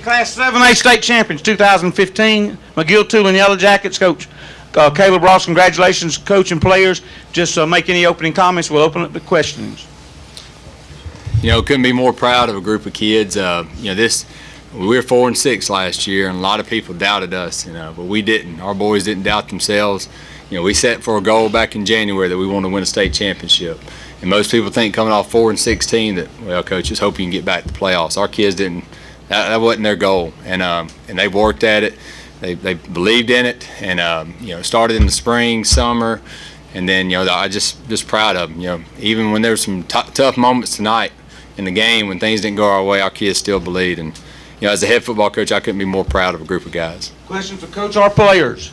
Class 7A state champions 2015, McGill-Toolen Yellow Jackets. Coach Caleb Ross, congratulations, coach and players. Just make any opening comments. We'll open up the questions. Couldn't be more proud of a group of kids. We were 4-6 last year, and a lot of people doubted us, but we didn't. Our boys didn't doubt themselves. We set for a goal back in January that we wanted to win a state championship. And most people think coming off 4-16 that, well, coach, just hope you can get back to the playoffs. Our kids didn't. That wasn't their goal, and they worked at it. They believed in it, and started in the spring, summer, and then I just proud of them. Even when there were some tough moments tonight in the game when things didn't go our way, our kids still believed. And as a head football coach, I couldn't be more proud of a group of guys. Questions for coach or players?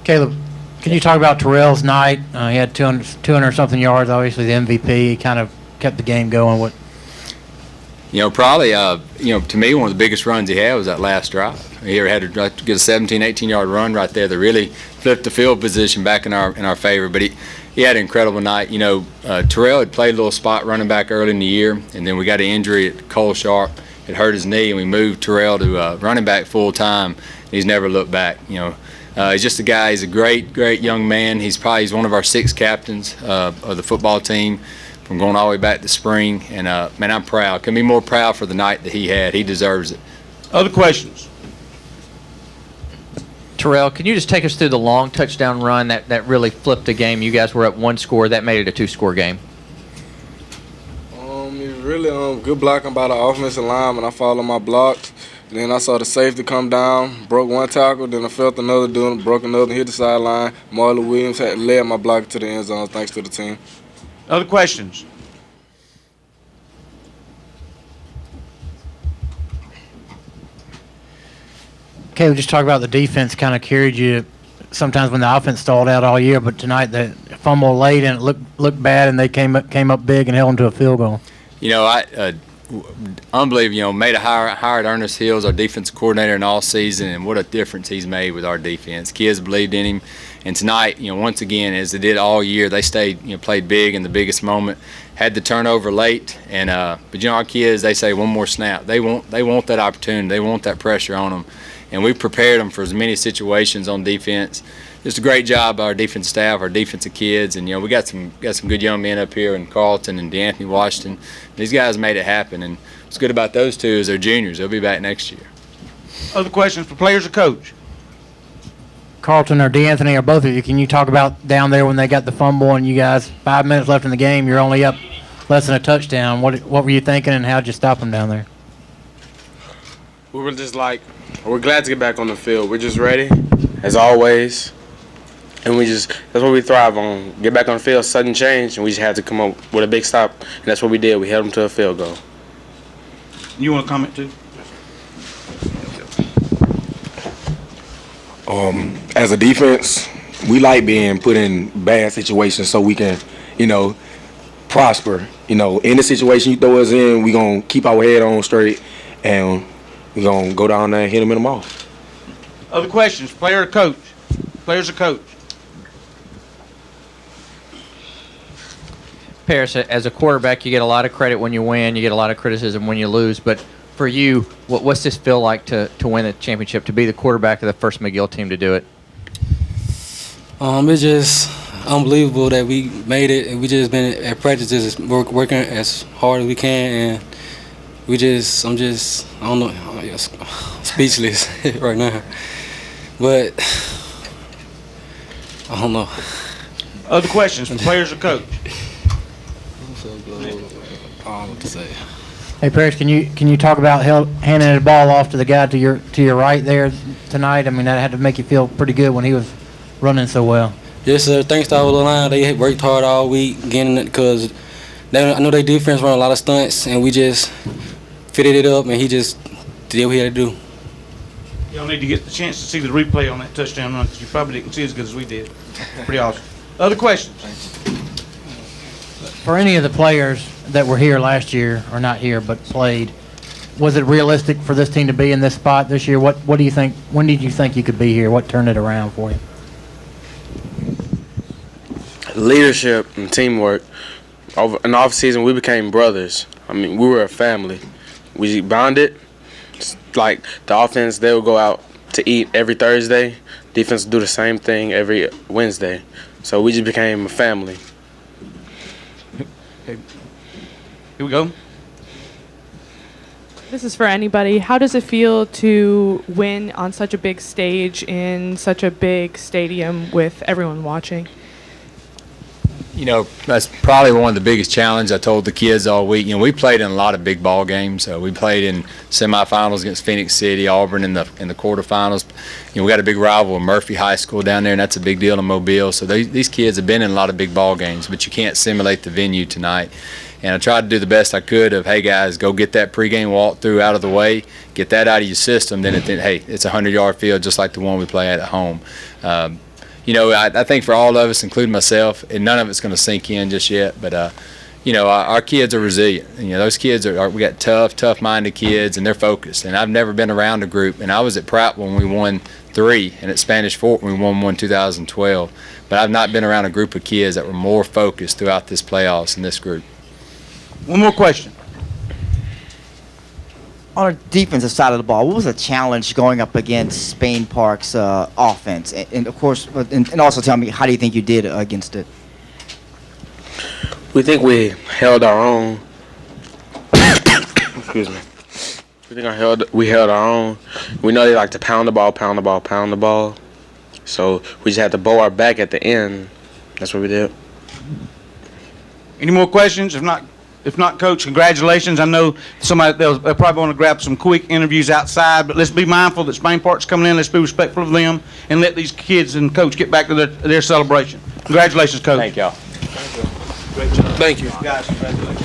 Caleb, can you talk about Terrell's night? He had 200 something yards, obviously the MVP. He kind of kept the game going. Probably, to me, one of the biggest runs he had was that last drive. He had to get a 17, 18-yard run right there that really flipped the field position back in our favor. But he had an incredible night. Terrell had played a little spot running back early in the year, and then we got an injury at Cole Sharp. It hurt his knee, and we moved Terrell to running back full time. He's never looked back. He's just a guy. He's a great young man. He's one of our 6 captains of the football team from going all the way back to spring. And, man, I'm proud. Couldn't be more proud for the night that he had. He deserves it. Other questions? Terrell, can you just take us through the long touchdown run that really flipped the game? You guys were up 1 score. That made it a 2-score game. It's really good blocking by the offensive line when I followed my blocks. Then I saw the safety come down, broke 1 tackle, then I felt another doing, broke another, hit the sideline. Marlon Williams had led my block to the end zone thanks to the team. Other questions? Okay, we just talk about the defense kind of carried you sometimes when the offense stalled out all year, but tonight the fumble late and it looked bad, and they came up big and held them to a field goal. Unbelievable. Hired Ernest Hills, our defense coordinator, in all season, and what a difference he's made with our defense. Kids believed in him, and tonight, once again, as they did all year, they stayed, played big in the biggest moment. Had the turnover late, and but our kids, they say one more snap. They want that opportunity. They want that pressure on them, and we prepared them for as many situations on defense. Just a great job by our defense staff, our defensive kids, and we got some good young men up here in Carlton and DeAnthony Washington. These guys made it happen, and what's good about those two is they're juniors. They'll be back next year. Other questions for players or coach? Carlton or DeAnthony or both of you, can you talk about down there when they got the fumble and you guys 5 minutes left in the game, you're only up less than a touchdown? What were you thinking, and how'd you stop them down there? We were just we're glad to get back on the field. We're just ready, as always. And that's what we thrive on. Get back on the field, sudden change, and we just had to come up with a big stop, and that's what we did. We held them to a field goal. You want to comment too? As a defense, we like being put in bad situations so we can, prosper. In the situation you throw us in, we're going to keep our head on straight, and we're going to go down there and hit them in the mouth. Other questions, player or coach? Players or coach? Paris, as a quarterback, you get a lot of credit when you win. You get a lot of criticism when you lose. But for you, what's this feel like to win the championship, to be the quarterback of the first McGill team to do it? It's just unbelievable that we made it, and we just been at practices working as hard as we can, and I'm just I don't know, speechless right now. But I don't know. Other questions for players or coach? I don't know what to say. Hey, Paris, can you talk about handing the ball off to the guy to your right there tonight? I mean, that had to make you feel pretty good when he was running so well. Yes, sir. Thanks to all the line. They worked hard all week getting it, because I know their defense run a lot of stunts, and we just fitted it up, and he just did what he had to do. Y'all need to get the chance to see the replay on that touchdown run, because you probably didn't see as good as we did. Pretty awesome. Other questions? For any of the players that were here last year, or not here, but played, was it realistic for this team to be in this spot this year? What do you think? When did you think you could be here? What turned it around for you? Leadership and teamwork. In the off season, we became brothers. I mean, we were a family. We bonded. It's like the offense, they'll go out to eat every Thursday. Defense will do the same thing every Wednesday. So we just became a family. Here we go. This is for anybody. How does it feel to win on such a big stage in such a big stadium with everyone watching? You know, that's probably one of the biggest challenges I told the kids all week. You know, we played in a lot of big ball games. We played in semifinals against Phoenix City, Auburn in the quarterfinals. You know, we got a big rival with Murphy High School down there, and that's a big deal in Mobile. So these kids have been in a lot of big ball games, but you can't simulate the venue tonight. And I tried to do the best I could of, hey, guys, go get that pregame walkthrough out of the way, get that out of your system. Then, hey, it's a 100-yard field just like the one we play at home. You know, I think for all of us, including myself, and none of it's going to sink in just yet, but, you know, our kids are resilient. You know, those kids we got tough-minded kids, and they're focused. And I've never been around a group, and I was at Pratt when we won 3, and at Spanish Fort when we won 1 in 2012. But I've not been around a group of kids that were more focused throughout this playoffs than this group. One more question. On the defensive side of the ball, what was the challenge going up against Spain Park's offense? And of course, and also tell me, how do you think you did against it? We think we held our own. Excuse me. We think we held our own. We know they like to pound the ball. So we just had to bow our back at the end. That's what we did. Any more questions? If not, Coach, congratulations. I know they'll probably want to grab some quick interviews outside, but let's be mindful that Spain Park's coming in. Let's be respectful of them and let these kids and Coach get back to their celebration. Congratulations, Coach. Thank y'all. Great job. Thank you. Guys, congratulations.